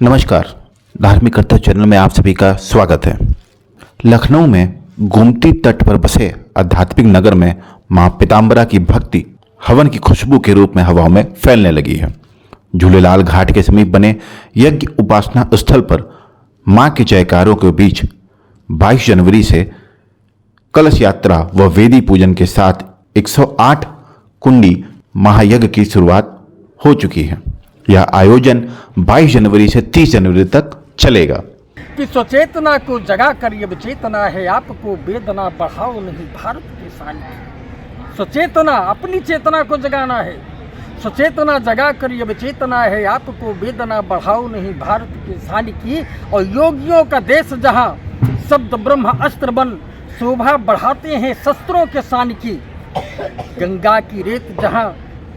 नमस्कार। धार्मिक कर्ता चैनल में आप सभी का स्वागत है। लखनऊ में गोमती तट पर बसे आध्यात्मिक नगर में मां पीताम्बरा की भक्ति हवन की खुशबू के रूप में हवाओं में फैलने लगी है। झूलेलाल घाट के समीप बने यज्ञ उपासना स्थल पर मां के जयकारों के बीच 22 जनवरी से कलश यात्रा व वेदी पूजन के साथ 108 कुंडी महायज्ञ की शुरुआत हो चुकी है। यह आयोजन 22 जनवरी से 30 जनवरी तक चलेगा। कि स्वचेतना को जगा कर ये चेतना है, आपको वेदना बढ़ाओ नहीं भारत के शान की। स्वचेतना, अपनी चेतना को जगाना है। स्वचेतना जगा कर ये चेतना है, आपको वेदना बढ़ाओ नहीं भारत के शान की। और योगियों का देश जहाँ शब्द ब्रह्म अस्त्र बन शोभा बढ़ाते हैं शस्त्रों के शान की। गंगा की रेत जहाँ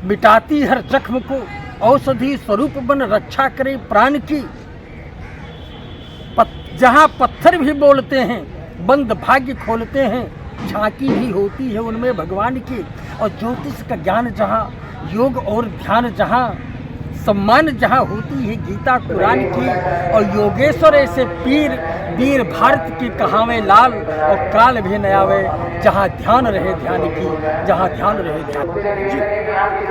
मिटाती हर जख्म को, औषधि स्वरूप बन रक्षा करे प्राण की। जहाँ पत्थर भी बोलते हैं, बंद भाग्य खोलते हैं, झांकी भी होती है उनमें भगवान की। और ज्योतिष का ज्ञान जहाँ, योग और ध्यान जहाँ, सम्मान जहाँ होती है गीता कुरान की। और योगेश्वर ऐसे पीर वीर भारत की कहावे लाल, और काल भी न आवे जहाँ ध्यान रहे ध्यान की, जहाँ ध्यान रहे ध्यान।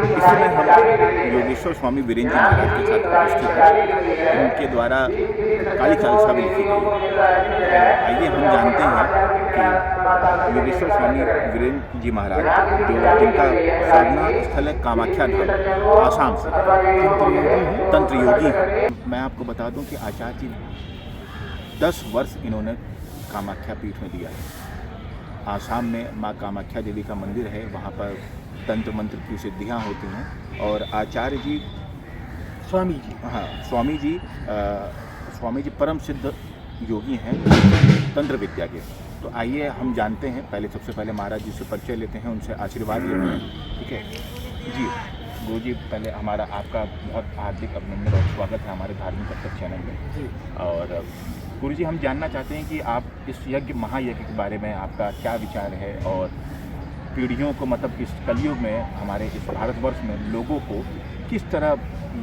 इस समय हम योगेश्वर स्वामी वीरेंद्र जी महाराज के साथ उपस्थित हैं। उनके द्वारा काली चालीसा भी लिखी गई है। आइए हम जानते हैं कि योगेश्वर स्वामी वीरेंद्र जी महाराज जिनका साधना स्थल है कामाख्या धाम, आसाम से तंत्र योगी हैं। मैं आपको बता दूं कि आचार्य जी 10 वर्ष इन्होंने कामाख्या पीठ में दिया है। आसाम में माँ कामाख्या देवी का मंदिर है, वहाँ पर तंत्र मंत्र की सिद्धियाँ होती हैं। और आचार्य जी स्वामी जी परम सिद्ध योगी हैं तंत्र विद्या के। तो आइए हम जानते हैं, सबसे पहले महाराज जी से परिचय लेते हैं, उनसे आशीर्वाद लेते हैं। ठीक है जी गुरु जी, पहले हमारा आपका बहुत हार्दिक अभिनंदन और स्वागत है हमारे धार्मिक कर्तव्य चैनल में। और गुरु जी, हम जानना चाहते हैं कि आप इस यज्ञ महायज्ञ के बारे में आपका क्या विचार है, और पीढ़ियों को मतलब इस कलयुग में हमारे इस भारतवर्ष में लोगों को किस तरह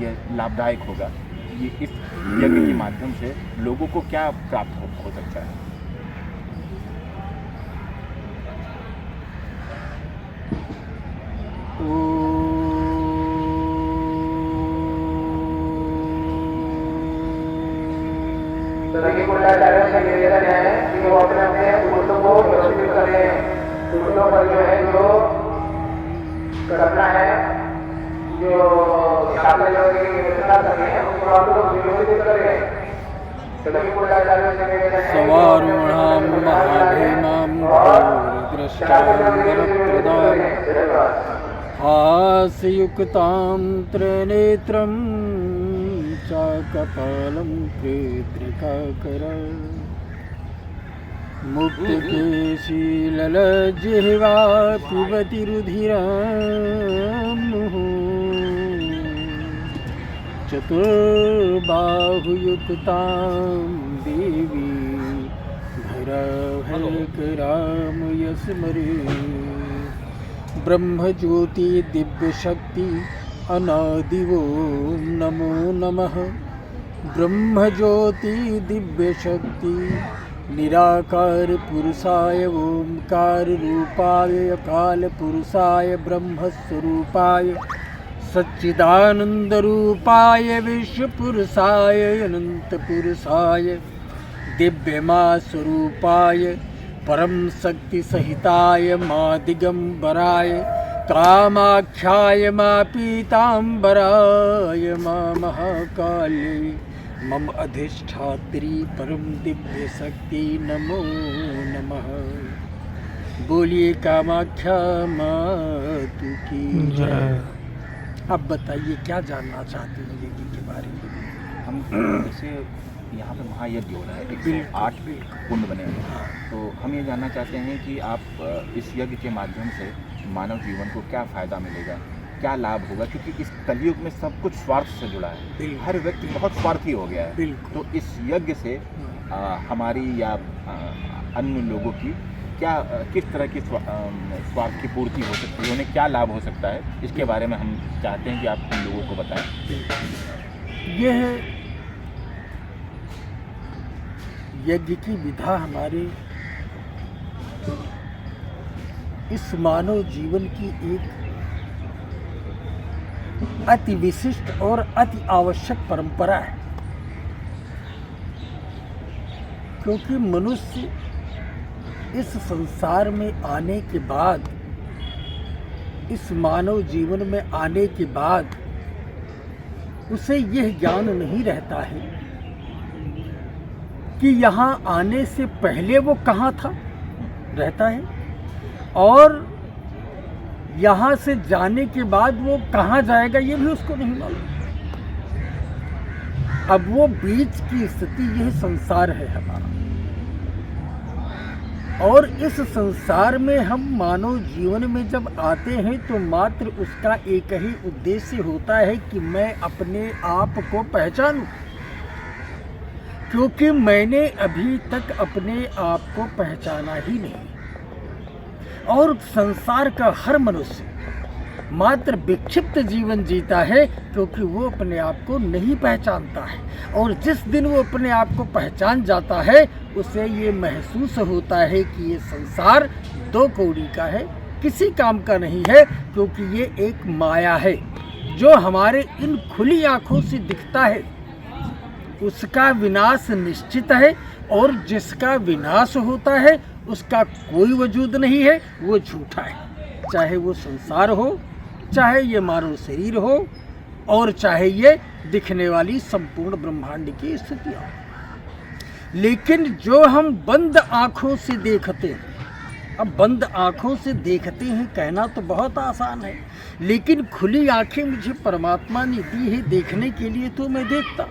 ये लाभदायक होगा, ये इस यज्ञ के माध्यम से लोगों को क्या प्राप्त हो सकता है। सभी कुंडाचार्यों से निवेदन है कि वो अपने अपने पुरुषों को व्यवस्थित करें। पुरुषों पर जो है जो करना है, जो शास्त्र की व्यवस्था करनी है, उसको आप लोग व्यवस्थित करें। सभी कुंडाचार्यों से निवेदन है सवारूढ़ां महाभीमां प्रदान हास्ययुक्तां त्रिनेत्रं चाकपालं प्रेत्रिकाकरं मुक्तकेशीललज्जिह्वा पिबति रुधिरं चतुर्बाहुयुक्तां देवी भैरवैकरां यस्मरे। ब्रह्मज्योति दिव्यशक्ति अनादिवो नमो नमः। ब्रह्मज्योति दिव्यशक्ति निराकार पुरुषाय ओंकार रूपाय अकाल पुरुषाय ब्रह्मस्वरूपाय सच्चिदानंद रूपाय विश्वपुरुषाय अनंत पुरुषाय दिव्यमा स्वरूपाय परम शक्ति सहिताय माँ दिगंबराय कामाख्याय माँ पीताम्बराय माँ महाकाली मम अधिष्ठात्री परम दिव्य शक्ति नमो नमः। बोलिए कामाख्या मातु की जय। अब बताइए क्या जानना चाहते हैं यज्ञ के बारे में। हम जैसे यहाँ पे महायज्ञ हो रहा है, 108 कुंड बने हुए हैं, तो हम ये जानना चाहते हैं कि आप इस यज्ञ के माध्यम से मानव जीवन को क्या फ़ायदा मिलेगा, क्या लाभ होगा, क्योंकि इस कलयुग में सब कुछ स्वार्थ से जुड़ा है। हर व्यक्ति बहुत स्वार्थी हो गया है। तो इस यज्ञ से हमारी या अन्य लोगों की क्या किस तरह की स्वार्थ की पूर्ति हो सकती है, उन्हें क्या लाभ हो सकता है, इसके बारे में हम चाहते हैं कि आप लोगों को बताएं। यह यज्ञ की विधा हमारे इस मानव जीवन की एक अति विशिष्ट और अति आवश्यक परंपरा है, क्योंकि मनुष्य इस संसार में आने के बाद, इस मानव जीवन में आने के बाद उसे यह ज्ञान नहीं रहता है कि यहाँ आने से पहले वो कहाँ था रहता है, और यहाँ से जाने के बाद वो कहाँ जाएगा ये भी उसको नहीं मालूम। अब वो बीच की स्थिति, यह संसार है हमारा, और इस संसार में हम मानव जीवन में जब आते हैं तो मात्र उसका एक ही उद्देश्य होता है कि मैं अपने आप को पहचानूं, क्योंकि मैंने अभी तक अपने आप को पहचाना ही नहीं। और संसार का हर मनुष्य मात्र विक्षिप्त जीवन जीता है, क्योंकि वो अपने आप को नहीं पहचानता है। और जिस दिन वो अपने आप को पहचान जाता है, उसे ये महसूस होता है कि ये संसार दो कौड़ी का है, किसी काम का नहीं है, क्योंकि ये एक माया है जो हमारे इन खुली आंखों से दिखता है। उसका विनाश निश्चित है, और जिसका विनाश होता है उसका कोई वजूद नहीं है, वो झूठा है। चाहे वो संसार हो, चाहे ये मानव शरीर हो, और चाहे ये दिखने वाली संपूर्ण ब्रह्मांड की स्थितियाँ। लेकिन जो हम बंद आँखों से देखते हैं, अब बंद आँखों से देखते हैं कहना तो बहुत आसान है, लेकिन खुली आँखें मुझे परमात्मा ने दी है देखने के लिए, तो मैं देखता।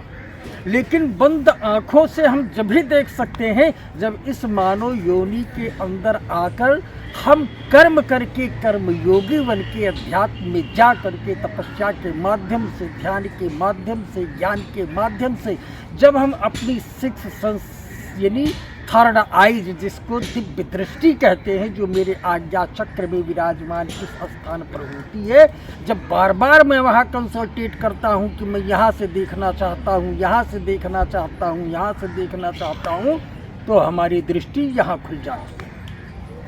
लेकिन बंद आँखों से हम जब भी देख सकते हैं जब इस मानव योनि के अंदर आकर हम कर्म करके, कर्म योगी बन के, अध्यात्म में जा करके, तपस्या के माध्यम से, ध्यान के माध्यम से, ज्ञान के माध्यम से, जब हम अपनी सिक्स सेंस यानी थर्ड आइज, जिसको दिव्य दृष्टि कहते हैं, जो मेरे आज्ञा चक्र में विराजमान इस स्थान पर होती है, जब बार बार मैं वहाँ कंसंट्रेट करता हूँ कि मैं यहाँ से देखना चाहता हूँ, यहाँ से देखना चाहता हूँ, यहाँ से देखना चाहता हूँ, तो हमारी दृष्टि यहाँ खुल जाती है।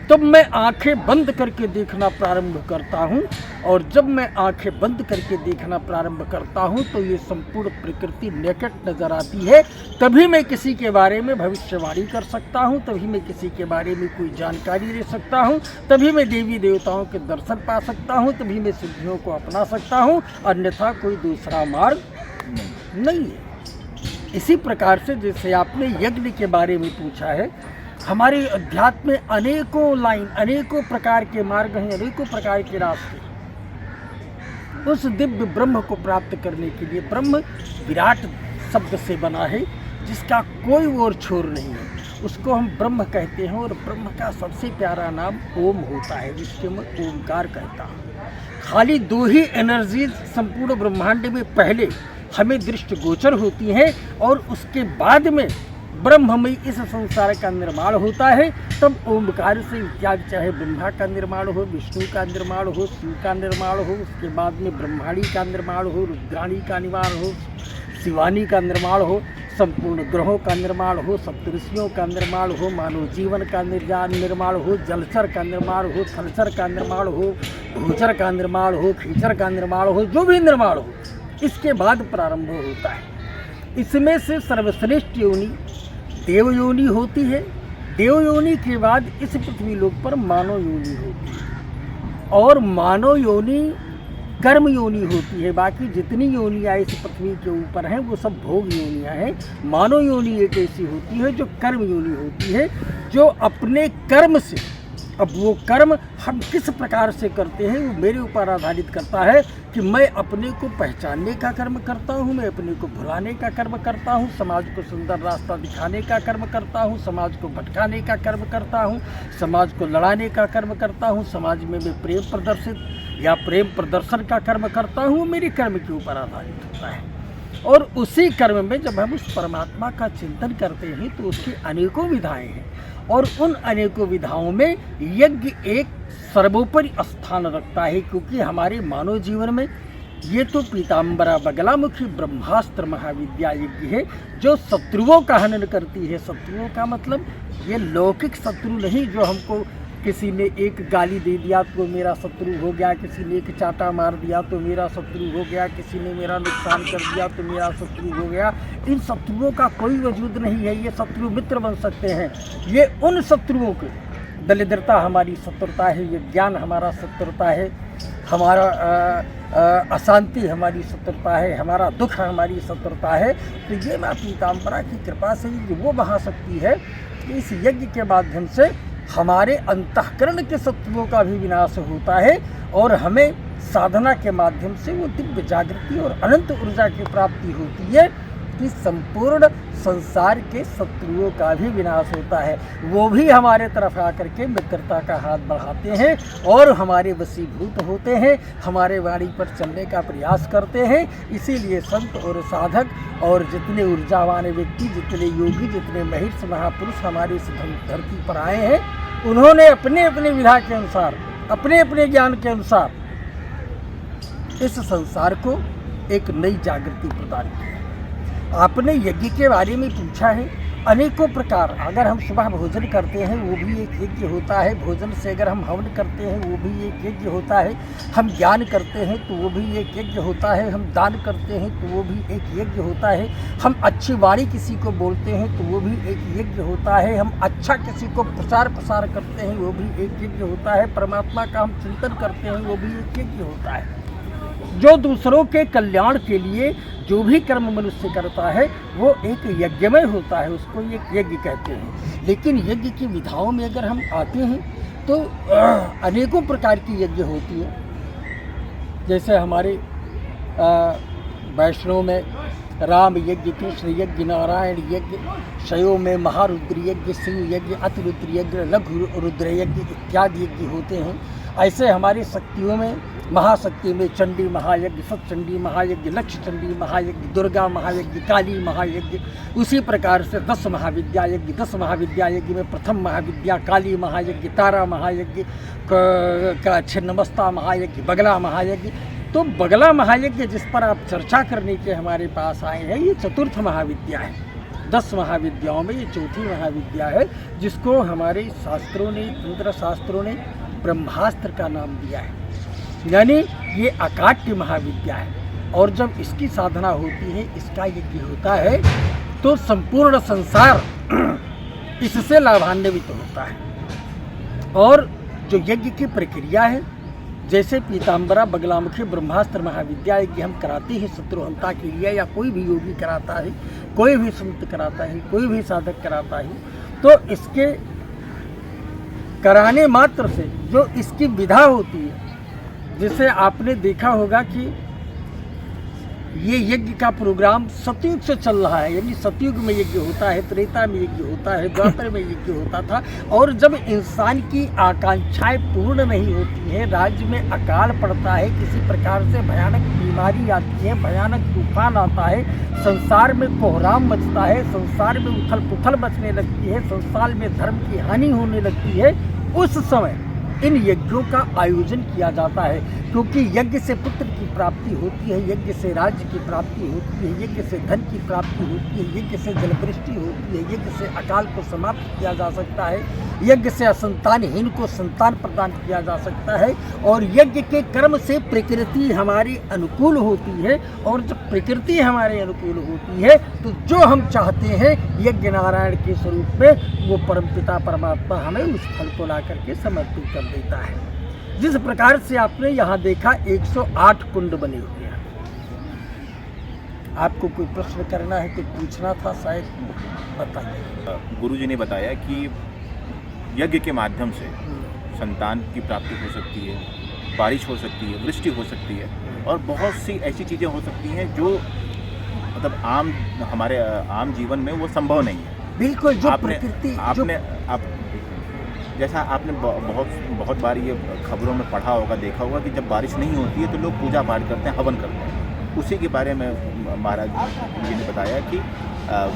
तब मैं आंखें बंद करके देखना प्रारंभ करता हूँ, और जब मैं आंखें बंद करके देखना प्रारंभ करता हूँ तो ये संपूर्ण प्रकृति नेकेड नज़र आती है। तभी मैं किसी के बारे में भविष्यवाणी कर सकता हूँ, तभी मैं किसी के बारे में कोई जानकारी ले सकता हूँ, तभी मैं देवी देवताओं के दर्शन पा सकता हूँ, तभी मैं सिद्धियों को अपना सकता हूँ, अन्यथा कोई दूसरा मार्ग नहीं है। इसी प्रकार से जैसे आपने यज्ञ के बारे में पूछा है, हमारे अध्यात्म में अनेकों लाइन, अनेकों प्रकार के मार्ग हैं, अनेकों प्रकार के रास्ते। उस दिव्य ब्रह्म को प्राप्त करने के लिए, ब्रह्म विराट शब्द से बना है, जिसका कोई और छोर नहीं है, उसको हम ब्रह्म कहते हैं। और ब्रह्म का सबसे प्यारा नाम ओम होता है, जिसके मैं ओमकार कहता हूँ। खाली दो ही एनर्जीज संपूर्ण ब्रह्मांड में पहले हमें दृष्टिगोचर होती हैं, और उसके बाद में ब्रह्म में इस संसार का निर्माण होता है। तब ओमकार से इत्यादि, चाहे ब्रह्मा का निर्माण हो, विष्णु का निर्माण हो, शिव का निर्माण हो, उसके बाद में ब्रह्माणी का निर्माण हो, रुद्राणी का निर्माण हो, शिवानी का निर्माण हो, संपूर्ण ग्रहों का निर्माण हो, सप्तऋषियों का निर्माण हो, मानव जीवन का निर्माण हो, जलचर का निर्माण हो, थलचर का निर्माण हो, भूचर का निर्माण हो, खींचर का निर्माण हो, जो भी निर्माण हो, इसके बाद प्रारंभ होता है। इसमें से सर्वश्रेष्ठ योनि देव योनि होती है। देव योनि के बाद इस पृथ्वी लोक पर मानव योनि होती है, और मानव योनि कर्म योनि होती है। बाकी जितनी योनियाँ इस पृथ्वी के ऊपर हैं वो सब भोग योनियाँ हैं। मानव योनि एक ऐसी होती है जो कर्म योनि होती है, जो अपने कर्म से, अब वो कर्म हम किस प्रकार से करते हैं वो मेरे ऊपर आधारित करता है कि मैं अपने को पहचानने का कर्म करता हूँ, मैं अपने को भुलाने का कर्म करता हूँ, समाज को सुंदर रास्ता दिखाने का कर्म करता हूँ, समाज को भटकाने का कर्म करता हूँ, समाज को लड़ाने का कर्म करता हूँ, समाज में मैं प्रेम प्रदर्शित या प्रेम प्रदर्शन का कर्म करता हूँ, मेरे कर्म के ऊपर आधारित होता है। और उसी कर्म में जब हम उस परमात्मा का चिंतन करते हैं तो उसकी अनेकों विधाएं हैं, और उन अनेकों विधाओं में यज्ञ एक सर्वोपरि स्थान रखता है, क्योंकि हमारे मानव जीवन में ये तो पीताम्बरा बगलामुखी ब्रह्मास्त्र महाविद्या यज्ञ है जो शत्रुओं का हनन करती है। शत्रुओं का मतलब ये लौकिक शत्रु नहीं, जो हमको किसी ने एक गाली दे दिया तो मेरा शत्रु हो गया, किसी ने एक चाटा मार दिया तो मेरा शत्रु हो गया, किसी ने मेरा नुकसान कर दिया तो मेरा शत्रु हो गया। इन शत्रुओं का कोई वजूद नहीं है, ये शत्रु मित्र बन सकते हैं। ये उन शत्रुओं के दरिद्रता हमारी शत्रुता है, ये ज्ञान हमारा शत्रुता है, हमारा अशांति हमारी शत्रुता है, हमारा दुख हमारी शत्रुता है। तो ये माँ पीताम्बरा की कृपा से ये वो महाशक्ति है कि इस यज्ञ के माध्यम से हमारे अंतःकरण के शत्रुओं का भी विनाश होता है और हमें साधना के माध्यम से वो दिव्य जागृति और अनंत ऊर्जा की प्राप्ति होती है कि संपूर्ण संसार के शत्रुओं का भी विनाश होता है। वो भी हमारे तरफ आकर के मित्रता का हाथ बढ़ाते हैं और हमारे वशीभूत होते हैं, हमारे वाणी पर चलने का प्रयास करते हैं। इसीलिए संत और साधक और जितने ऊर्जावान व्यक्ति, जितने योगी, जितने महिष महापुरुष हमारे इस धरती पर आए हैं, उन्होंने अपने अपने विधा के अनुसार, अपने अपने ज्ञान के अनुसार इस संसार को एक नई जागृति प्रदान की। आपने यज्ञ के बारे में पूछा है, अनेकों प्रकार। अगर हम सुबह भोजन करते हैं वो भी एक यज्ञ होता है, भोजन से अगर हम हवन करते हैं वो भी एक यज्ञ होता है, हम ज्ञान करते हैं तो वो भी एक यज्ञ होता है, हम दान करते हैं तो वो भी एक यज्ञ होता है, हम अच्छी वाणी किसी को बोलते हैं तो वो भी एक यज्ञ होता है, हम अच्छा किसी को प्रचार प्रसार करते हैं वो भी एक यज्ञ होता है, परमात्मा का हम चिंतन करते हैं वो भी एक यज्ञ होता है। जो दूसरों के कल्याण के लिए जो भी कर्म मनुष्य करता है वो एक यज्ञमय होता है, उसको एक यज्ञ कहते हैं। लेकिन यज्ञ की विधाओं में अगर हम आते हैं तो अनेकों प्रकार की यज्ञ होती है। जैसे हमारे वैष्णव में राम यज्ञ, कृष्ण यज्ञ, नारायण यज्ञ, शैव में महारुद्र यज्ञ, सिंह यज्ञ, अतिरुद्र यज्ञ, लघु रुद्र यज्ञ इत्यादि यज्ञ होते हैं। ऐसे हमारी शक्तियों में, महाशक्ति में चंडी महायज्ञ, सतचंडी महायज्ञ, लक्ष्य चंडी महायज्ञ, दुर्गा महायज्ञ, काली महायज्ञ, उसी प्रकार से 10 महाविद्या यज्ञ। 10 महाविद्या यज्ञ में प्रथम महाविद्या काली महायज्ञ, तारा महायज्ञ, का छिन्नमस्ता महायज्ञ, बगला महायज्ञ। तो बगला महायज्ञ जिस पर आप चर्चा करने के हमारे पास आए हैं, ये चतुर्थ महाविद्या है। 10 महाविद्याओं में ये चौथी महाविद्या है, जिसको हमारे शास्त्रों ने, तंत्र शास्त्रों ने ब्रह्मास्त्र का नाम दिया है। यानी ये अकाट्य महाविद्या है और जब इसकी साधना होती है, इसका यज्ञ होता है, तो संपूर्ण संसार इससे लाभान्वित होता है। और जो यज्ञ की प्रक्रिया है, जैसे पीताम्बरा बगलामुखी ब्रह्मास्त्र महाविद्या यज्ञ हम कराते हैं शत्रुहंता के लिए, या कोई भी योगी कराता है, कोई भी संत कराता है, कोई भी साधक कराता है, तो इसके कराने मात्र से जो इसकी विधा होती है, जिसे आपने देखा होगा कि ये यज्ञ का प्रोग्राम सतयुग से चल रहा है। यानी सतयुग में यज्ञ होता है, त्रेता में यज्ञ होता है, द्वापर में यज्ञ होता था। और जब इंसान की आकांक्षाएं पूर्ण नहीं होती हैं, राज्य में अकाल पड़ता है, किसी प्रकार से भयानक बीमारी आती है, भयानक तूफान आता है, संसार में कोहराम मचता है, संसार में उथल पुथल मचने लगती है, संसार में धर्म की हानि होने लगती है, उस समय इन यज्ञों का आयोजन किया जाता है। क्योंकि यज्ञ से पुत्र की प्राप्ति होती है, यज्ञ से राज्य की प्राप्ति होती है, यज्ञ से धन की प्राप्ति होती है, यज्ञ से जलवृष्टि होती है, यज्ञ से अकाल को समाप्त किया जा सकता है, यज्ञ से असंतानहीन को संतान प्रदान किया जा सकता है। और यज्ञ के कर्म से प्रकृति हमारी अनुकूल होती है, और जब प्रकृति हमारे अनुकूल होती है तो जो हम चाहते हैं यज्ञ नारायण के स्वरूप में, वो परमपिता परमात्मा हमें उस फल को ला करके समर्पित कर देता है। जिस प्रकार से आपने यहाँ देखा 108 कुंड बने हुए हैं। आपको कोई प्रश्न करना है, कुछ पूछना था, शायद बताइए। गुरुजी ने बताया कि यज्ञ के माध्यम से संतान की प्राप्ति हो सकती है, बारिश हो सकती है, वृष्टि हो सकती है, और बहुत सी ऐसी चीज़ें हो सकती हैं जो मतलब हमारे आम जीवन में वो संभव नहीं है। बिल्कुल। जो प्रकृति जैसा आपने बहुत बार ये खबरों में पढ़ा होगा, देखा होगा कि जब बारिश नहीं होती है तो लोग पूजा पाठ करते हैं, हवन करते हैं। उसी के बारे में महाराज जी ने बताया कि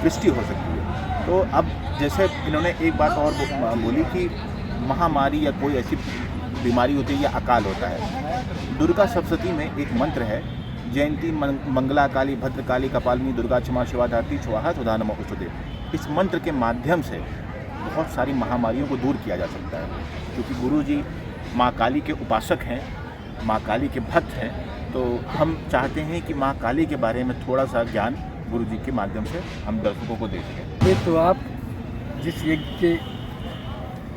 वृष्टि हो सकती है। तो अब जैसे इन्होंने एक बात और बोली कि महामारी या कोई ऐसी बीमारी होती है या अकाल होता है। दुर्गा सप्तशती में एक मंत्र है जयंती मंगला काली भद्रकाली कपालिनी दुर्गा क्षमा शिवा धात्री स्वाहा सुधा नमः औषधे, इस मंत्र के माध्यम से बहुत सारी महामारियों को दूर किया जा सकता है। क्योंकि गुरु जी माँ काली के उपासक हैं, माँ काली के भक्त हैं, तो हम चाहते हैं कि माँ काली के बारे में थोड़ा सा ज्ञान गुरु जी के माध्यम से हम दर्शकों को दे सकें। ये तो आप जिस यज्ञ के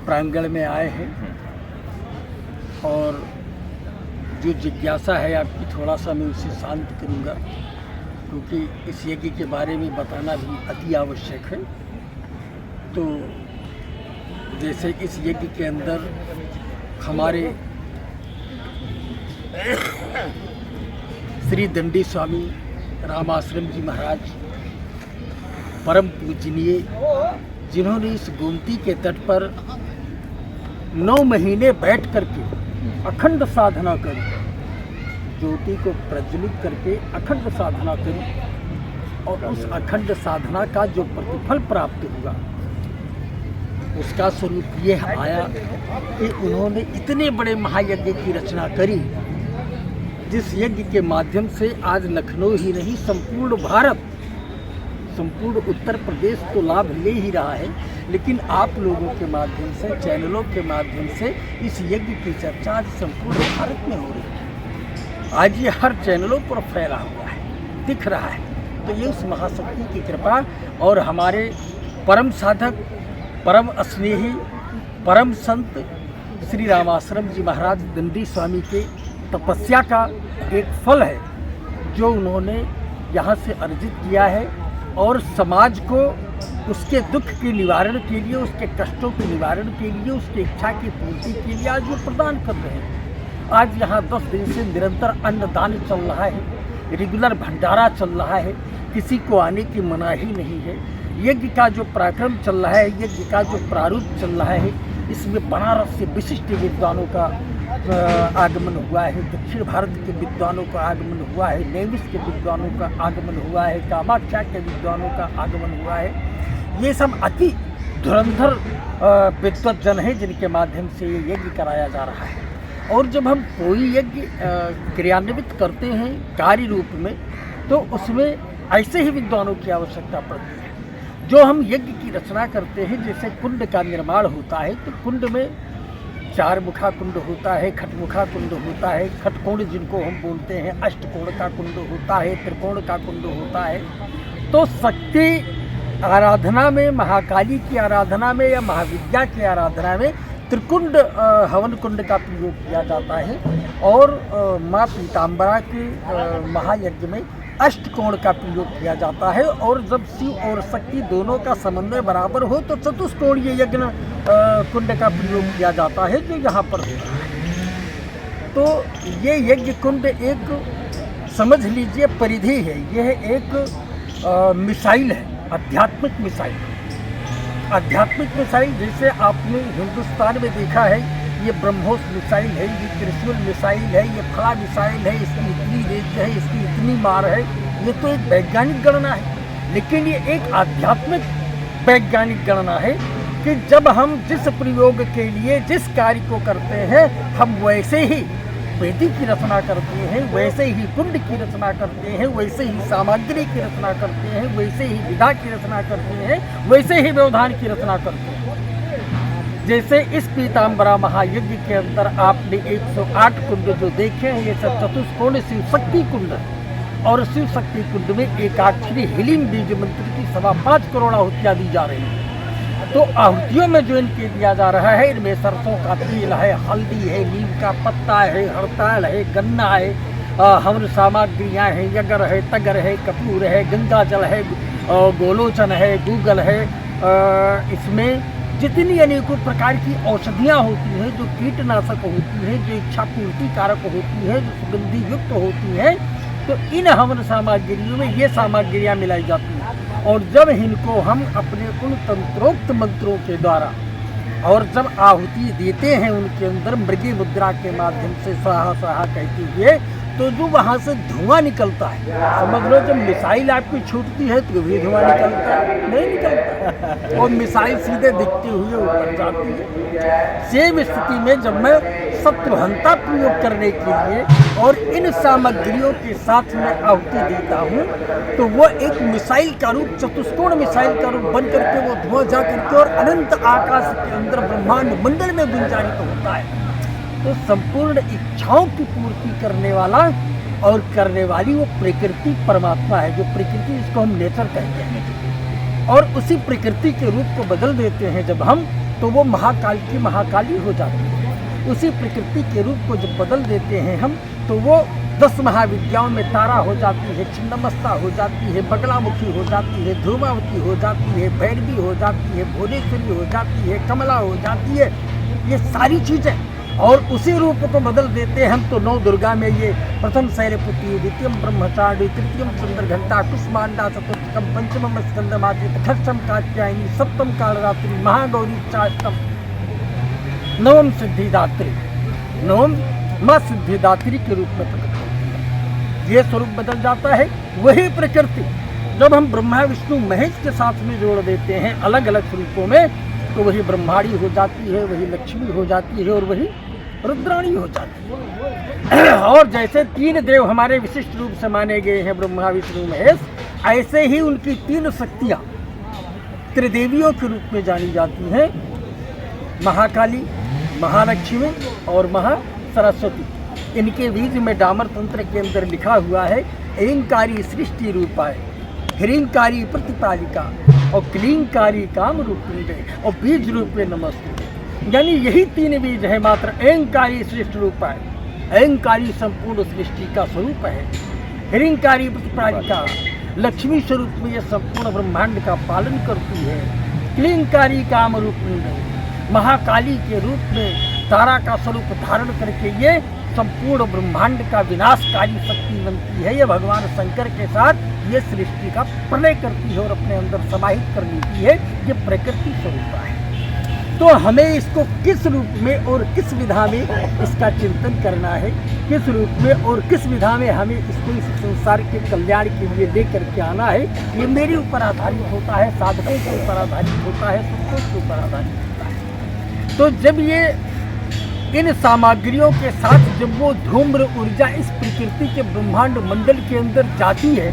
प्रांगण में आए हैं और जो जिज्ञासा है आपकी, थोड़ा सा मैं उसे शांत करूंगा, क्योंकि इस यज्ञ के बारे में बताना भी अति आवश्यक है। तो जैसे इस यज्ञ के अंदर हमारे श्री दंडी स्वामी रामाश्रम जी महाराज परम पूजनीय, जिन्होंने इस गोमती के तट पर 9 महीने बैठ करके अखंड साधना करी, ज्योति को प्रज्वलित करके अखंड साधना करी, और उस अखंड साधना का जो प्रतिफल प्राप्त हुआ उसका स्वरूप ये आया कि उन्होंने इतने बड़े महायज्ञ की रचना करी, जिस यज्ञ के माध्यम से आज लखनऊ ही नहीं संपूर्ण भारत, संपूर्ण उत्तर प्रदेश तो लाभ ले ही रहा है, लेकिन आप लोगों के माध्यम से, चैनलों के माध्यम से इस यज्ञ की चर्चा आज संपूर्ण भारत में हो रही है। आज ये हर चैनलों पर फैला हुआ है, दिख रहा है। तो ये उस महाशक्ति की कृपा और हमारे परम साधक, परम स्नेही, परम संत श्री रामाश्रम जी महाराज दंडी स्वामी के तपस्या का एक फल है, जो उन्होंने यहाँ से अर्जित किया है, और समाज को उसके दुख के निवारण के लिए, उसके कष्टों के निवारण के लिए, उसकी इच्छा की पूर्ति के लिए आज वो प्रदान कर रहे हैं। आज यहाँ 10 दिन से निरंतर अन्नदान चल रहा है, रेगुलर भंडारा चल रहा है, किसी को आने की मनाही नहीं है। यज्ञ का जो पराक्रम चल रहा है, यज्ञ का जो प्रारूप चल रहा है, इसमें बनारस से विशिष्ट विद्वानों का आगमन हुआ है, दक्षिण भारत के विद्वानों का आगमन हुआ है, नेमिस के विद्वानों का आगमन हुआ है, कामाख्या के विद्वानों का आगमन हुआ है। ये सब अति धुरंधर विद्वज्जन हैं, जिनके माध्यम से ये यज्ञ कराया जा रहा है। और जब हम कोई यज्ञ क्रियान्वित करते हैं कार्य रूप में, तो उसमें ऐसे ही विद्वानों की आवश्यकता पड़ती है। जो हम यज्ञ की रचना करते हैं, जैसे कुंड का निर्माण होता है, तो कुंड में 4 मुखा कुंड होता है, खटमुखा कुंड होता है, खटकोण जिनको हम बोलते हैं, अष्टकोण का कुंड होता है, त्रिकोण का कुंड होता है। तो शक्ति आराधना में, महाकाली की आराधना में या महाविद्या की आराधना में त्रिकुंड हवन कुंड का प्रयोग किया जाता है, और माँ पीताम्बरा के महायज्ञ में अष्टकोण का प्रयोग किया जाता है। और जब शिव और शक्ति दोनों का समन्वय बराबर हो तो चतुष्कोणीय यज्ञ कुंड का प्रयोग किया जाता है, जो यहाँ पर होता है। तो ये यज्ञ कुंड एक, समझ लीजिए, परिधि है। यह एक मिसाइल है, आध्यात्मिक मिसाइल। आध्यात्मिक मिसाइल जैसे आपने हिंदुस्तान में देखा है, ये ब्रह्मोस मिसाइल है, ये त्रिशूल मिसाइल है, ये फला मिसाइल है, इसकी इतनी रेंज है, इसकी इतनी मार है। ये तो एक वैज्ञानिक गणना है, लेकिन ये एक आध्यात्मिक वैज्ञानिक गणना है कि जब हम जिस प्रयोग के लिए जिस कार्य को करते हैं, हम वैसे ही वेदी की रचना करते हैं, वैसे ही कुंड की रचना करते हैं, वैसे ही सामग्री की रचना करते हैं, वैसे ही विधा की रचना करते हैं, वैसे ही व्यवधान की रचना करते हैं। जैसे इस पीताम्बरा महायज्ञ के अंदर आपने 108 कुंड जो देखे हैं, ये सब चतुष्कोण शिव शक्ति कुंड है। और शिव शक्ति कुंड में एकाक्षरी हिलिम बीज मंत्र की 5.25 करोड़ आहुतियाँ दी जा रही हैं। तो आहुतियों में जो इनके दिया जा रहा है, इनमें सरसों का तेल है, हल्दी है, नीम का पत्ता है, हड़ताल है, गन्ना है, हवन सामग्रियाँ हैं, यगर है, तगर है, कपूर है, गंगा जल है, गोलोचन है, गूगल है। इसमें जितनी अनेकों प्रकार की औषधियाँ होती हैं, जो कीटनाशक होती हैं, जो इच्छा पूर्ति कारक होती है, जो सुगंधी युक्त होती हैं, तो इन हवन सामग्रियों में ये सामग्रियाँ मिलाई जाती हैं। और जब इनको हम अपने उन तंत्रोक्त मंत्रों के द्वारा, और जब आहुति देते हैं उनके अंदर मृगी मुद्रा के माध्यम से स्वाहा स्वाहा कहते हुए, तो जो वहाँ से धुआं निकलता है, समझ लो जब मिसाइल आपकी छूटती है तो भी धुआं निकलता है, नहीं निकलता और मिसाइल सीधे दिखते हुए ऊपर जाती है। सेम स्थिति में जब मैं शत्रुहंता प्रयोग करने के लिए और इन सामग्रियों के साथ में आहुति देता हूँ तो वो एक मिसाइल का रूप, चतुष्कोण मिसाइल का रूप बन करके वो धुआं जा करके और अनंत आकाश के अंदर ब्रह्मांड मंडल में गुंजारित होता है। तो संपूर्ण इच्छाओं की पूर्ति करने वाला और करने वाली वो प्रकृति परमात्मा है, जो प्रकृति इसको हम नेचर कहते हैं। और उसी प्रकृति के रूप को बदल देते हैं जब हम, तो वो महाकाल की महाकाली हो जाती है। उसी प्रकृति के रूप को जब बदल देते हैं हम, तो वो 10 महाविद्याओं में तारा हो जाती है, छिन्नमस्ता हो जाती है, बगलामुखी हो जाती है, ध्रुवावती हो जाती है, भैरवी हो जाती है, भुवनेश्वरी हो जाती है, कमला हो जाती है, ये सारी चीज़ें। और उसी रूप को बदल देते हैं हम, तो 9 दुर्गा में ये प्रथम शैलपुत्री, द्वितीयम ब्रह्मचारी, तृतीयम चंद्रघंटा, कुष्मांडा, चतुर्थकम, पंचमम स्कंदमादित्य, षष्ठम कात्यायनी, सप्तम कालरात्रि, महागौरी, चाष्टम, नवम सिद्धिदात्री, नवम माँ सिद्धिदात्री के रूप में प्रकट होती है। ये स्वरूप बदल जाता है। वही प्रकृति जब हम ब्रह्मा विष्णु महेश के साथ में जोड़ देते हैं अलग अलग स्वरूपों में, तो वही ब्रह्माणी हो जाती है, वही लक्ष्मी हो जाती है और वही रुद्राणी हो जाती है। और जैसे 3 देव हमारे विशिष्ट रूप से माने गए हैं, ब्रह्मा विष्णु महेश, ऐसे ही उनकी 3 शक्तियाँ त्रिदेवियों के रूप में जानी जाती हैं, महाकाली, महालक्ष्मी और महासरस्वती। इनके बीज में डामर तंत्र के अंदर लिखा हुआ है एंकारी सृष्टि रूपाय, ह्रींकारी प्रतिपालिका और क्लींकारी काम रूपिणे और बीज रूपे नमस्ते। यानी यही 3 बीज है मात्र। एंकारी सृष्टि रूपाय, एंकारी संपूर्ण सृष्टि का स्वरूप है। ह्रींकारी प्रतिपालिका, लक्ष्मी स्वरूप में यह संपूर्ण ब्रह्मांड का पालन करती है। क्लींकारी काम रूपिणे, महाकाली के रूप में तारा का स्वरूप धारण करके ये संपूर्ण ब्रह्मांड का विनाशकारी शक्ति बनती है। ये भगवान शंकर के साथ ये सृष्टि का प्रलय करती है और अपने अंदर समाहित कर लेती है। ये प्रकृति स्वरूप है। तो हमें इसको किस रूप में और किस विधा में इसका चिंतन करना है, किस रूप में और किस विधा में हमें इसको इस संसार के कल्याण के लिए लेकर के आना है, ये मेरे ऊपर आधारित होता है, साधकों के ऊपर आधारित होता है, संतों के ऊपर आधारित होता है। तो जब ये इन सामग्रियों के साथ जब वो धूम्र ऊर्जा इस प्रकृति के ब्रह्मांड मंडल के अंदर जाती है,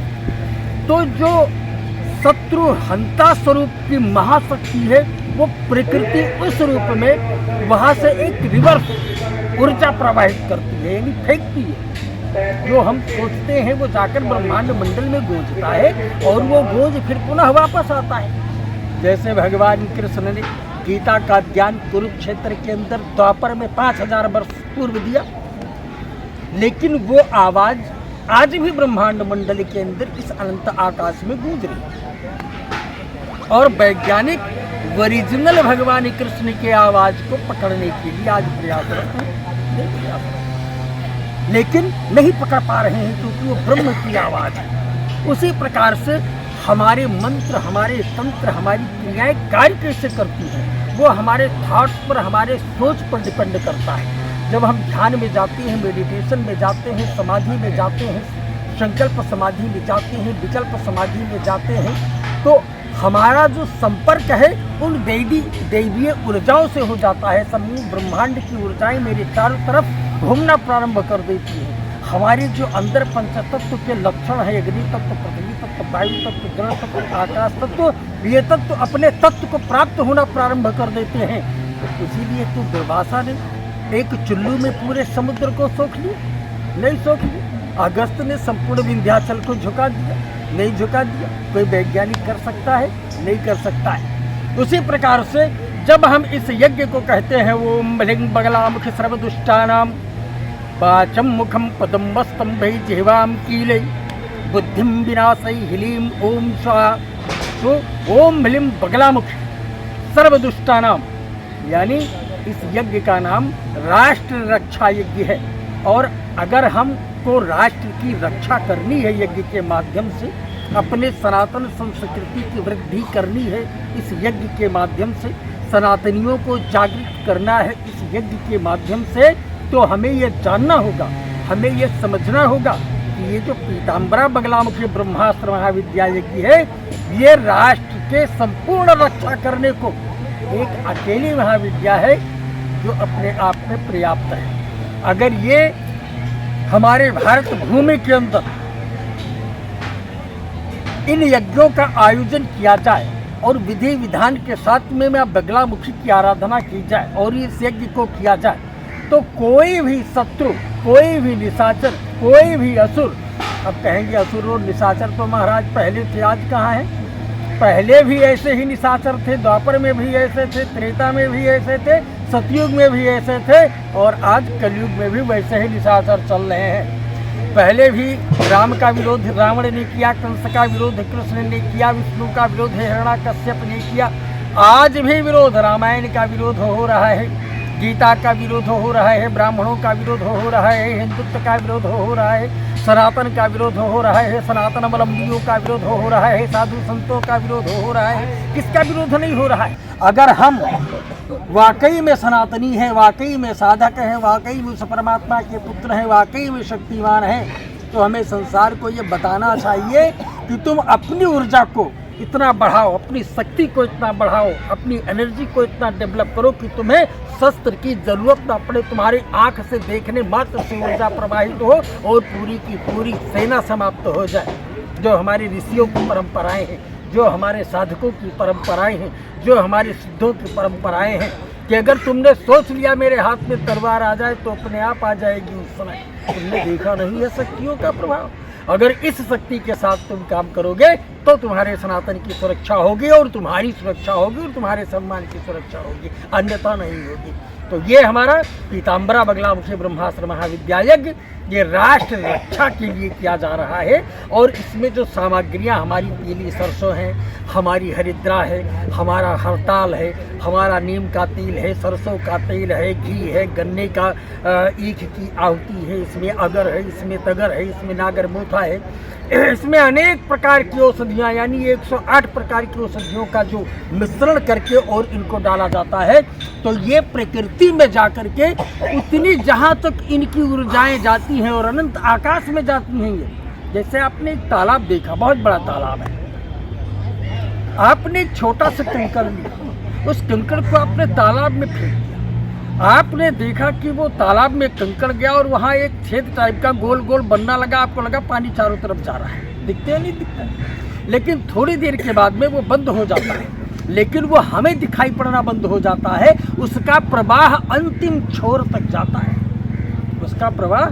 तो जो शत्रु हंता स्वरूप की महाशक्ति है वो प्रकृति उस रूप में वहाँ से एक रिवर्स ऊर्जा प्रवाहित करती है, यानी फेंकती है। जो हम सोचते हैं वो जाकर ब्रह्मांड मंडल में गूंजता है और वो गूंज फिर पुनः वापस आता है। जैसे भगवान कृष्ण ने गीता का ज्ञान कुरुक्षेत्र के अंदर द्वापर में 5000 वर्ष पूर्व दिया, लेकिन वो आवाज आज भी ब्रह्मांड मंडल के अंदर इस अनंत आकाश में गूंज रही है। और वैज्ञानिक ओरिजिनल भगवान कृष्ण के आवाज को पकड़ने के लिए आज प्रयासरत हैं, लेकिन नहीं पकड़ पा रहे हैं क्योंकि वो ब्रह्म की आवाज है। उसी प्रकार से हमारे मंत्र, हमारे तंत्र, हमारी क्रियाएं कार्य कैसे करती हैं वो हमारे थॉट्स पर, हमारे सोच पर डिपेंड करता है। जब हम ध्यान में जाते हैं, मेडिटेशन में जाते हैं, समाधि में जाते हैं, संकल्प समाधि में जाते हैं, विकल्प समाधि में जाते हैं, तो हमारा जो संपर्क है उन दैवीय ऊर्जाओं से हो जाता है। समूह ब्रह्मांड की ऊर्जाएं मेरे चारों तरफ घूमना प्रारंभ कर देती है। हमारे जो अंदर पंचतत्व के लक्षण है, अग्नि तत्व, पृथ्वी तत्व, वायु तत्व, जल तत्व, आकाश तत्व, ये तत्व अपने तत्व को प्राप्त होना प्रारंभ कर देते हैं। तो इसीलिए तो दुर्वासा ने एक चुल्लू में पूरे समुद्र को सोख लिया, नहीं सोख लिया। अगस्त ने संपूर्ण विंध्याचल को झुका दिया, नहीं झुका दिया। कोई वैज्ञानिक कर सकता है? नहीं कर सकता है। उसी प्रकार से जब हम इस यज्ञ को कहते हैं ओम बलिंग बगलामुख सर्वदुष्टानाम वाचम मुखम पदम वस्तम भै जिह्वाम कीले बुद्धिम विनाशै ह्लीम ओम स्वाहा। तो ओम भलिम बगलामुख सर्वदुष्टानाम, यानी इस यज्ञ का नाम राष्ट्र रक्षा यज्ञ है। और अगर हमको राष्ट्र की रक्षा करनी है यज्ञ के माध्यम से, अपने सनातन संस्कृति की वृद्धि करनी है इस यज्ञ के माध्यम से, सनातनियों को जागृत करना है इस यज्ञ के माध्यम से, तो हमें यह जानना होगा हमें ये समझना होगा कि ये जो पीताम्बरा बगलामुखी ब्रह्मास्त्र महाविद्यालय की है, ये राष्ट्र के संपूर्ण रक्षा करने को एक अकेली महाविद्या है जो अपने आप में पर्याप्त है। अगर ये हमारे भारत भूमि के अंदर इन यज्ञों का आयोजन किया जाए और विधि विधान के साथ में बगलामुखी की आराधना की जाए और इस यज्ञ को किया जाए, तो कोई भी शत्रु, कोई भी निशाचर, कोई भी असुर, अब कहेंगे असुर और निशाचर तो महाराज पहले थे, आज कहाँ हैं? पहले भी ऐसे ही निशाचर थे, द्वापर में भी ऐसे थे, त्रेता में भी ऐसे थे, सतयुग में भी ऐसे थे और आज कलयुग में भी वैसे ही निशाचर चल रहे हैं। पहले भी राम का विरोध रावण ने किया, कंस का विरोध कृष्ण ने किया, विष्णु का विरोध हिरण्याकश्यप ने किया, आज भी विरोध, रामायण का विरोध हो रहा है, गीता का विरोध हो रहा है, ब्राह्मणों का विरोध हो रहा है, हिंदुत्व का विरोध हो रहा है, सनातन का विरोध हो रहा है, सनातन अवलंबियों का विरोध हो रहा है, साधु संतों का विरोध हो रहा है। किसका विरोध नहीं हो रहा है? अगर हम वाकई में सनातनी हैं, वाकई में साधक हैं, वाकई में उस परमात्मा के पुत्र हैं, वाकई में शक्तिमान हैं, तो हमें संसार को ये बताना चाहिए कि तुम अपनी ऊर्जा को इतना बढ़ाओ, अपनी शक्ति को इतना बढ़ाओ, अपनी एनर्जी को इतना डेवलप करो कि तुम्हें शस्त्र की जरूरत न पड़े, तुम्हारी आंख से देखने मात्र से ऊर्जा प्रवाहित हो और पूरी की पूरी सेना समाप्त हो जाए। जो हमारी ऋषियों की परंपराएं हैं, जो हमारे साधकों की परंपराएं हैं, जो हमारे सिद्धों की परंपराएं हैं कि अगर तुमने सोच लिया मेरे हाथ में तलवार आ जाए तो अपने आप आ जाएगी उस समय। तुमने देखा नहीं है शक्तियों का प्रभाव? अगर इस शक्ति के साथ तुम काम करोगे तो तुम्हारे सनातन की सुरक्षा होगी और तुम्हारी सुरक्षा होगी और तुम्हारे सम्मान की सुरक्षा होगी, अन्यथा नहीं होगी। तो ये हमारा पीताम्बरा बगलामुखी ब्रह्मास्त्र महाविद्यालय ये राष्ट्र रक्षा के लिए किया जा रहा है और इसमें जो सामग्रियां हमारी पीली सरसों हैं, हमारी हरिद्रा है, हमारा हरताल है, हमारा नीम का तेल है, सरसों का तेल है, घी है, गन्ने का ईख की आहुति है, इसमें अगर है, इसमें तगर है, इसमें नागर मोथा है, इसमें अनेक प्रकार की औषधियाँ यानी 108 प्रकार की औषधियों का जो मिश्रण करके और इनको डाला जाता है, तो ये प्रकृति में जा करके उतनी जहाँ तक इनकी ऊर्जाएं जाती हैं और अनंत आकाश में जाती हैं। ये जैसे आपने एक तालाब देखा, बहुत बड़ा तालाब है, आपने एक छोटा सा कंकड़ लिया, उस कंकड़ को आपने तालाब में फेंक दिया, आपने देखा कि वो तालाब में कंकड़ गया और वहाँ एक छेद टाइप का गोल गोल बनना लगा, आपको लगा पानी चारों तरफ जा रहा है, दिखते नहीं दिखता है, लेकिन थोड़ी देर के बाद में वो बंद हो जाता है, लेकिन वो हमें दिखाई पड़ना बंद हो जाता है, उसका प्रवाह अंतिम छोर तक जाता है, उसका प्रवाह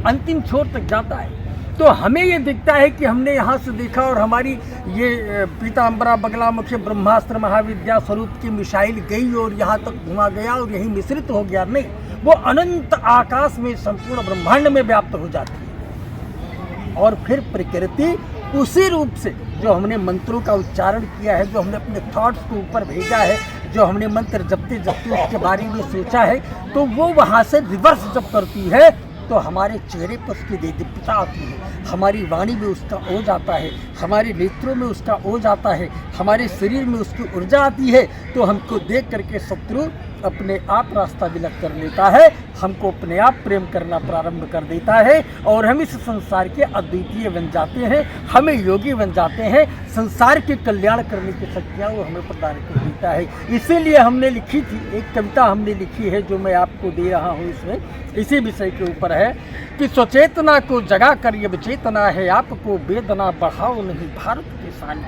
अंतिम छोर तक जाता है। तो हमें ये दिखता है कि हमने यहाँ से देखा और हमारी ये पीताम्बरा बगलामुखी ब्रह्मास्त्र महाविद्या स्वरूप की मिसाइल गई और यहाँ तक धुआं गया और यही मिश्रित हो गया, नहीं, वो अनंत आकाश में संपूर्ण ब्रह्मांड में व्याप्त हो जाती है और फिर प्रकृति उसी रूप से जो हमने मंत्रों का उच्चारण किया है, जो हमने अपने थॉट्स को ऊपर भेजा है, जो हमने मंत्र जपते जपते उसके बारे में सोचा है, तो वो वहाँ से रिवर्स जब करती है तो हमारे चेहरे पर उसकी दीप्तता आती है, हमारी वाणी में उसका ओज आता है, हमारे नेत्रों में उसका ओज आता है, हमारे शरीर में उसकी ऊर्जा आती है, तो हमको देख करके शत्रु अपने आप रास्ता विलग कर लेता है, हमको अपने आप प्रेम करना प्रारंभ कर देता है और हम इस संसार के अद्वितीय बन जाते हैं, हमें योगी बन जाते हैं, संसार के कल्याण करने की शक्तियाँ वो हमें प्रदान कर देता है। इसीलिए हमने लिखी थी, एक कविता हमने लिखी है जो मैं आपको दे रहा हूँ, इसमें इसी विषय के ऊपर है कि स्वचेतना को जगा कर ये विचेतना है आपको वेदना बढ़ाओ नहीं भारत के शान।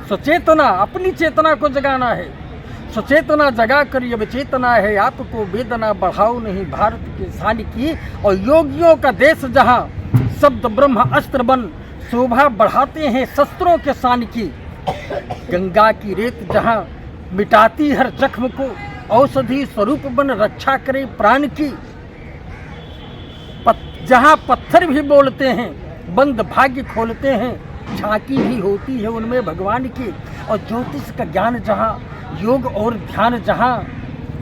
स्वचेतना, अपनी चेतना को जगाना है, सचेतना जगा कर ये विचेतना है आपको वेदना बढ़ाओ नहीं भारत की शान की। और योगियों का देश जहाँ शब्द ब्रह्म अस्त्र बन शोभा बढ़ाते हैं शस्त्रों के शान की, गंगा की रेत जहाँ मिटाती हर जख्म को औषधि स्वरूप बन रक्षा करे प्राण की, जहाँ पत्थर भी बोलते हैं बंद भाग्य खोलते हैं, झांकी भी होती है उनमें भगवान की। और ज्योतिष का ज्ञान जहाँ, योग और ध्यान जहाँ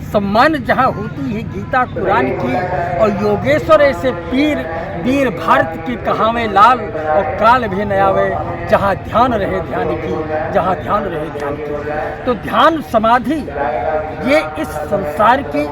सम्मान जहाँ होती है गीता कुरान की, और योगेश्वर ऐसे पीर वीर भारत की कहावे लाल, और काल भी न आवे जहाँ ध्यान रहे ध्यान की, जहाँ ध्यान रहे ध्यान की। तो ध्यान समाधि ये इस संसार की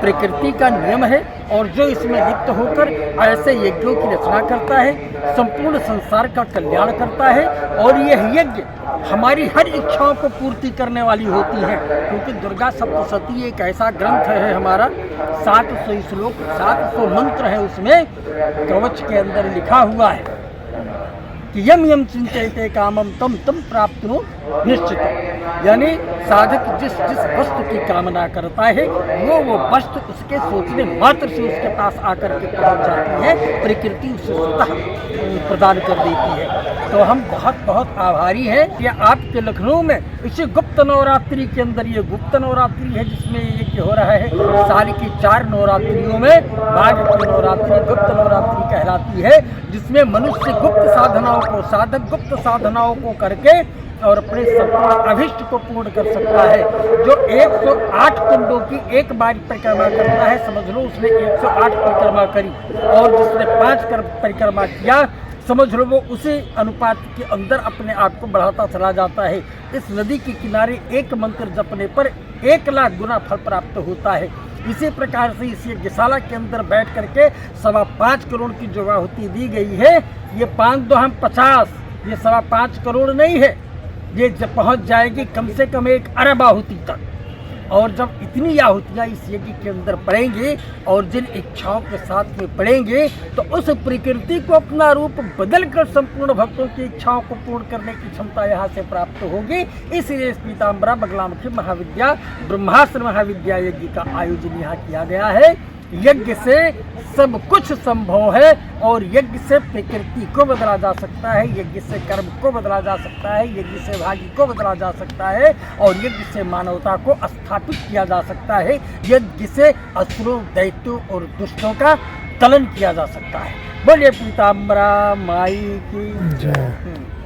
प्रकृति का नियम है, और जो इसमें लिप्त होकर ऐसे यज्ञों की रचना करता है, संपूर्ण संसार का कल्याण करता है। और यह यज्ञ हमारी हर इच्छाओं को पूर्ति करने वाली होती है, क्योंकि दुर्गा सप्तशती एक ऐसा ग्रंथ है हमारा, 700 श्लोक 700 मंत्र है, उसमें कवच के अंदर लिखा हुआ है कि यम यम चिंतयते कामम तम तम प्राप्तुनो निश्चित। यानी साधक जिस जिस वस्तु की कामना करता है वो वस्तु उसके सोचने मात्र से उसके पास आकर के पहुंच जाती है, प्रकृति उसे स्वतः प्रदान कर देती है। तो हम बहुत बहुत आभारी हैं कि आपके लखनऊ में इसी गुप्त नवरात्रि के अंदर, ये गुप्त नवरात्रि है जिसमें ये हो रहा है, साल की 4 नवरात्रियों में माघ की नवरात्रि गुप्त नवरात्रि कहलाती है, जिसमें मनुष्य गुप्त साधनाओं को, साधक गुप्त साधनाओं को करके और अपने संपूर्ण अभिष्ट को पूर्ण कर सकता है। जो 108 कुंडों की एक बार परिक्रमा करता है, समझ लो उसने 108 परिक्रमा करी, और जिसने 5 परिक्रमा किया, समझ लो वो उसी अनुपात के अंदर अपने आप को बढ़ाता चला जाता है। इस नदी के किनारे एक मंत्र जपने पर 1 लाख गुना फल प्राप्त होता है। इसी प्रकार से इस यज्ञशाला के अंदर बैठ करके 5.25 करोड़ की जो आहुति दी गई है, ये 5 दो हम 50, ये 5.25 करोड़ नहीं है, ये जब पहुंच जाएगी कम से कम 1 अरब आहुति तक। और जब इतनी आहुतियाँ इस यज्ञ के अंदर पड़ेंगी और जिन इच्छाओं के साथ में पड़ेंगे, तो उस प्रकृति को अपना रूप बदलकर संपूर्ण भक्तों की इच्छाओं को पूर्ण करने की क्षमता यहाँ से प्राप्त होगी। इसलिए इस पीताम्बरा बगलामुखी महाविद्या ब्रह्मास्त्र महाविद्या यज्ञ का आयोजन यहाँ किया गया है। यज्ञ से सब कुछ संभव है, और यज्ञ से प्रकृति को बदला जा सकता है, यज्ञ से कर्म को बदला जा सकता है, यज्ञ से भाग्य को बदला जा सकता है, और यज्ञ से मानवता को स्थापित किया जा सकता है, यज्ञ से असुरों, दैत्यों और दुष्टों का तलन किया जा सकता है। बोलिए पीताम्बरा माई की जय।